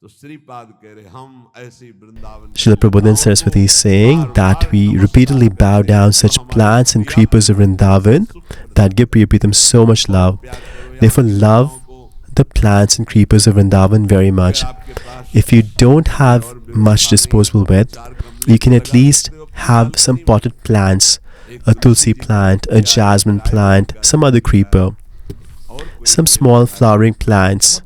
Srila Prabhupada Saraswati is saying that we repeatedly bow down such plants and creepers of Vrindavan that give Priya Pritam so much love. Therefore, love the plants and creepers of Vrindavan very much. If you don't have much disposable wealth, you can at least have some potted plants, a tulsi plant, a jasmine plant, some other creeper, some small flowering plants.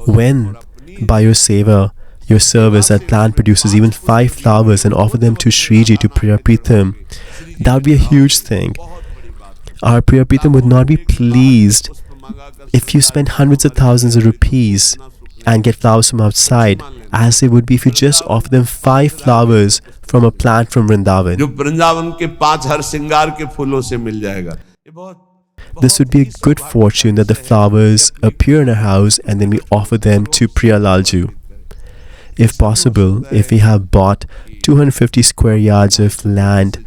When by your seva, your service, that plant produces even 5 flowers and offer them to Shriji, to Priya Pritam, that would be a huge thing. Our Priya Pritam would not be pleased if you spend hundreds of thousands of rupees and get flowers from outside, as they would be if you just offer them 5 flowers from a plant from Vrindavan. This would be a good fortune that the flowers appear in our house and then we offer them to Priya Lal Ji. If possible, if we have bought 250 square yards of land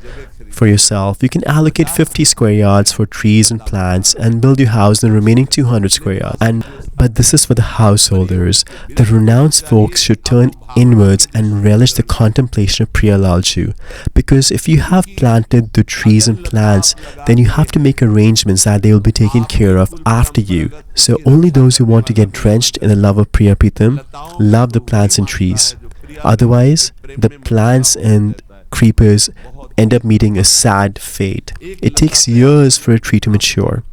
for yourself, you can allocate 50 square yards for trees and plants and build your house in the remaining 200 square yards. But this is for the householders. The renounced folks should turn inwards and relish the contemplation of Priya Lal Ji. Because if you have planted the trees and plants, then you have to make arrangements that they will be taken care of after you. So only those who want to get drenched in the love of Priya Pritam love the plants and trees. Otherwise, the plants and creepers end up meeting a sad fate. It takes years for a tree to mature.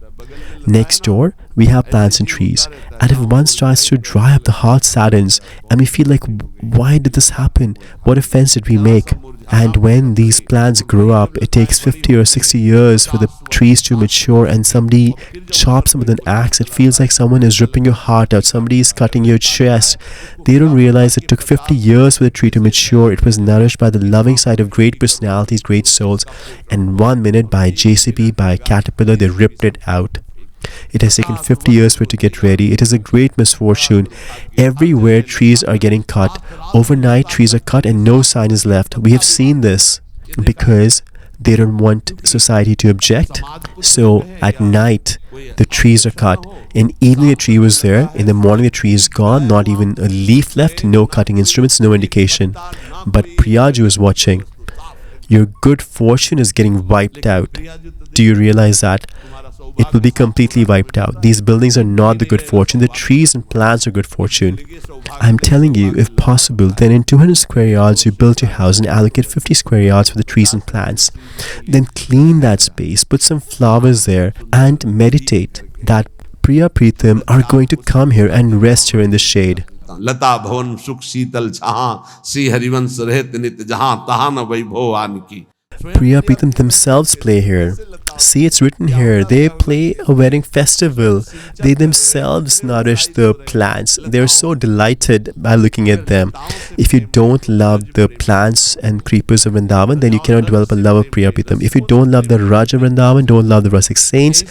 Next door, we have plants and trees, and if one starts to dry up, the heart saddens, and we feel like, why did this happen? What offense did we make? And when these plants grow up, it takes 50 or 60 years for the trees to mature, and somebody chops them with an axe. It feels like someone is ripping your heart out. Somebody is cutting your chest. They don't realize it took 50 years for the tree to mature. It was nourished by the loving side of great personalities, great souls, and 1 minute by a JCB, by a caterpillar, they ripped it out. It has taken 50 years for it to get ready. It is a great misfortune. Everywhere trees are getting cut. Overnight trees are cut and no sign is left. We have seen this because they don't want society to object. So at night the trees are cut. In evening the tree was there. In the morning the tree is gone. Not even a leaf left. No cutting instruments. No indication. But Priyaji was watching. Your good fortune is getting wiped out. Do you realize that? It will be completely wiped out. These buildings are not the good fortune. The trees and plants are good fortune. I'm telling you, if possible, then in 200 square yards you build your house and allocate 50 square yards for the trees and plants. Then clean that space, put some flowers there, and meditate that Priya Pritam are going to come here and rest here in the shade. लता भवन सुख शीतल छाहां श्री हरिवंश रहत नित जहां तहां न वैभव आन की. Priya Pritam themselves play here. See, it's written here. They play a wedding festival. They themselves nourish the plants. They're so delighted by looking at them. If you don't love the plants and creepers of Vrindavan, then you cannot develop a love of Priya Pritam. If you don't love the Raj of Vrindavan, don't love the Rasik saints,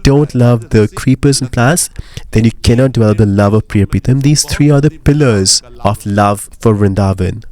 don't love the creepers and plants, then you cannot develop the love of Priya Pritam. These 3 are the pillars of love for Vrindavan.